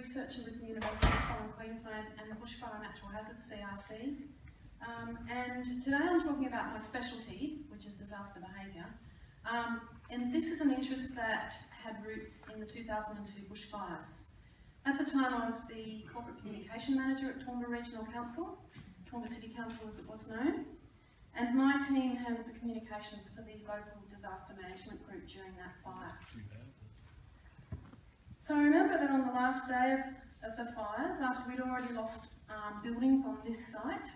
researcher with the University of Southern Queensland and the Bushfire Natural Hazards CRC. And today I'm talking about my specialty, which is disaster behaviour. And this is an interest that had roots in the 2002 bushfires. At the time I was the Corporate Communication Manager at Toowoomba Regional Council, Toowoomba City Council as it was known, and my team handled the communications for the local disaster management group during that fire. So I remember that on the last day of the fires, after we'd already lost buildings on this site,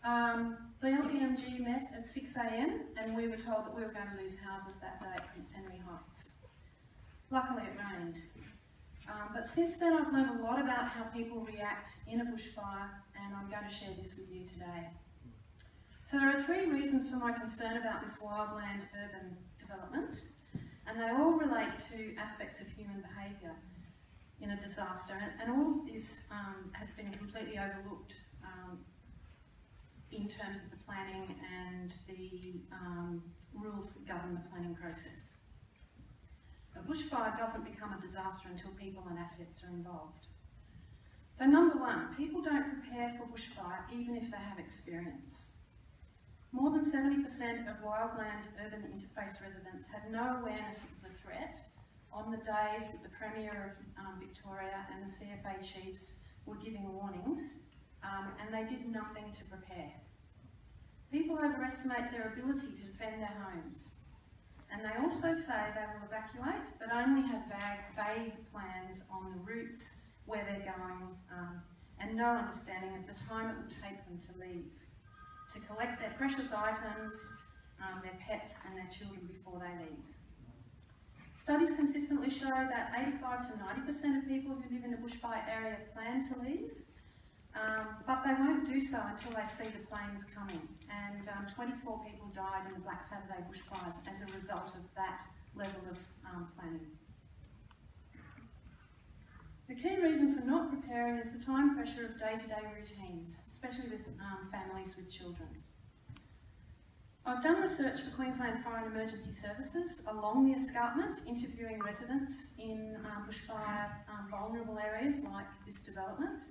the LDMG met at 6 AM and we were told that we were going to lose houses that day at Prince Henry Heights. Luckily it rained. But since then I've learned a lot about how people react in a bushfire, and I'm going to share this with you today. So there are 3 reasons for my concern about this wildland-urban development, and they all relate to aspects of human behaviour in a disaster, and all of this has been completely overlooked in terms of the planning and the rules that govern the planning process. A bushfire doesn't become a disaster until people and assets are involved. So number 1, people don't prepare for bushfire even if they have experience. More than 70% of wildland-urban interface residents had no awareness of the threat on the days that the Premier of Victoria and the CFA chiefs were giving warnings, and they did nothing to prepare. People overestimate their ability to defend their homes, and they also say they will evacuate, but only have vague plans on the routes, where they're going, and no understanding of the time it will take them to leave, to collect their precious items, their pets and their children before they leave. Studies consistently show that 85 to 90% of people who live in a bushfire area plan to leave, but they won't do so until they see the planes coming. And 24 people died in the Black Saturday bushfires as a result of that level of planning. The key reason for not preparing is the time pressure of day-to-day routines, especially with families with children. I've done research for Queensland Fire and Emergency Services along the escarpment, interviewing residents in bushfire vulnerable areas like this development.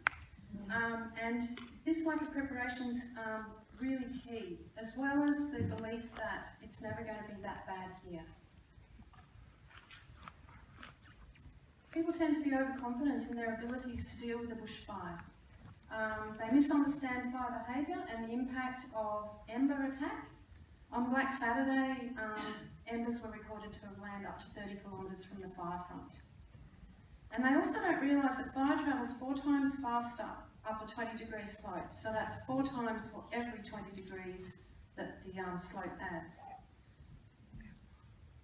And this lack of preparation is really key, as well as the belief that it's never going to be that bad here. People tend to be overconfident in their abilities to deal with a bushfire. They misunderstand fire behaviour and the impact of ember attack. On Black Saturday, embers were recorded to have landed up to 30 kilometres from the fire front. And they also don't realise that fire travels 4 times faster up a 20-degree slope. So that's 4 times for every 20 degrees that the slope adds.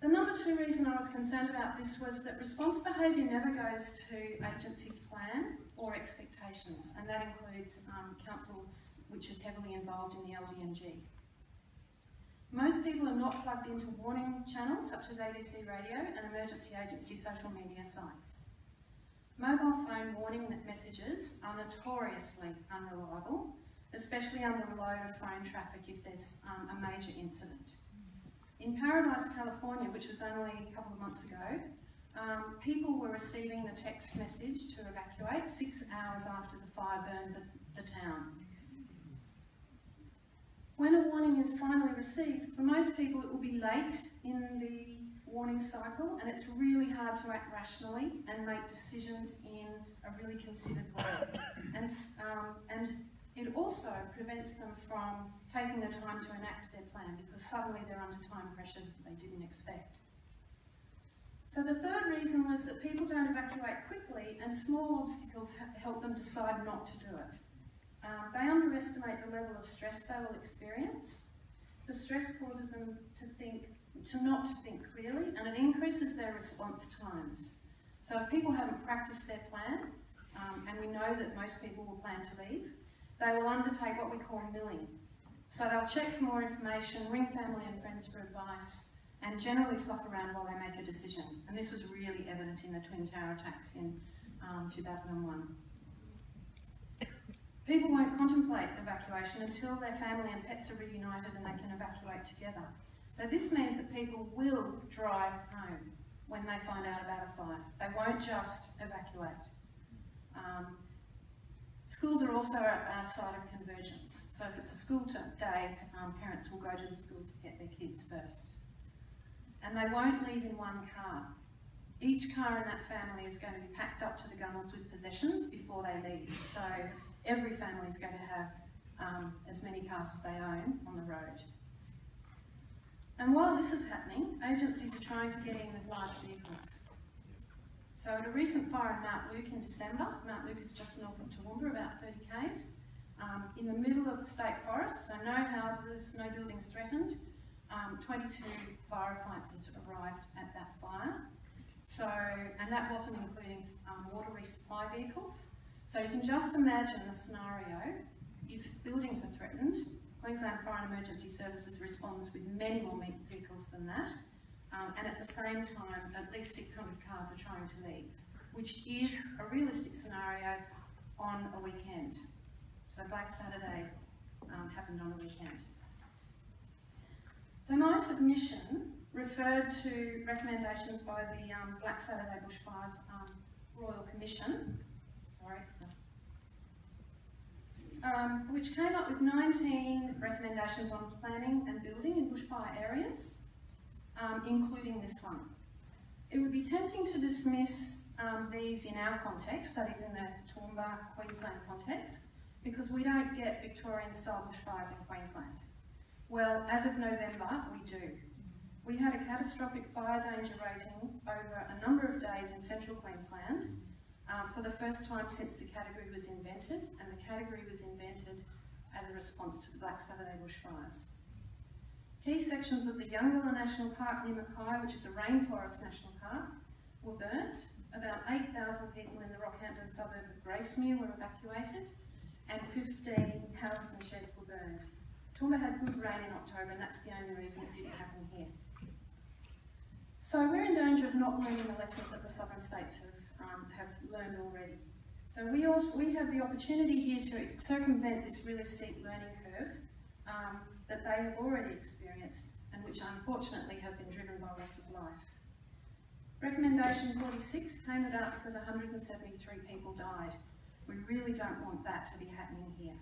The number 2 reason I was concerned about this was that response behaviour never goes to agencies' plan or expectations, and that includes council, which is heavily involved in the LDMG. Most people are not plugged into warning channels such as ABC radio and emergency agency social media sites. Mobile phone warning messages are notoriously unreliable, especially under the load of phone traffic if there's a major incident. In Paradise, California, which was only a couple of months ago, people were receiving the text message to evacuate 6 hours after the fire burned the town. When a warning is finally received, for most people it will be late in the warning cycle, and it's really hard to act rationally and make decisions in a really considered way. And it also prevents them from taking the time to enact their plan, because suddenly they're under time pressure that they didn't expect. So the 3rd reason was that people don't evacuate quickly, and small obstacles help them decide not to do it. They underestimate the level of stress they will experience. The stress causes them not to think clearly, and it increases their response times. So if people haven't practiced their plan, and we know that most people will plan to leave, they will undertake what we call milling. So they'll check for more information, ring family and friends for advice, and generally fluff around while they make a decision. And this was really evident in the Twin Tower attacks in 2001. People won't contemplate evacuation until their family and pets are reunited and they can evacuate together. So this means that people will drive home when they find out about a fire. They won't just evacuate. Schools are also a site of convergence. So if it's a school day, parents will go to the schools to get their kids first. And they won't leave in one car. Each car in that family is going to be packed up to the gunnels with possessions before they leave. So every family is going to have as many cars as they own on the road. And while this is happening, agencies are trying to get in with large vehicles. So at a recent fire in Mount Luke in December, Mount Luke is just north of Toowoomba, about 30 k's, in the middle of the state forest, so no houses, no buildings threatened, 22 fire appliances arrived at that fire. So, and that wasn't including water resupply vehicles. So you can just imagine the scenario if buildings are threatened. Queensland Fire and Emergency Services responds with many more vehicles than that. And at the same time, at least 600 cars are trying to leave, which is a realistic scenario on a weekend. So Black Saturday happened on a weekend. So my submission referred to recommendations by the Black Saturday Bushfires Royal Commission, which came up with 19 recommendations on planning and building in bushfire areas. Including this one. It would be tempting to dismiss these in our context, that is in the Toowoomba, Queensland context, because we don't get Victorian-style bushfires in Queensland. Well, as of November, we do. We had a catastrophic fire danger rating over a number of days in central Queensland for the first time since the category was invented, and the category was invented as a response to the Black Saturday bushfires. Key sections of the Yungala National Park near Mackay, which is a rainforest national park, were burnt. About 8,000 people in the Rockhampton suburb of Gracemere were evacuated, and 15 houses and sheds were burned. Toowoomba had good rain in October, and that's the only reason it didn't happen here. So we're in danger of not learning the lessons that the southern states have learned already. So we have the opportunity here to circumvent this really steep learning curve that they have already experienced and which unfortunately have been driven by loss of life. Recommendation 46 came about because 173 people died. We really don't want that to be happening here.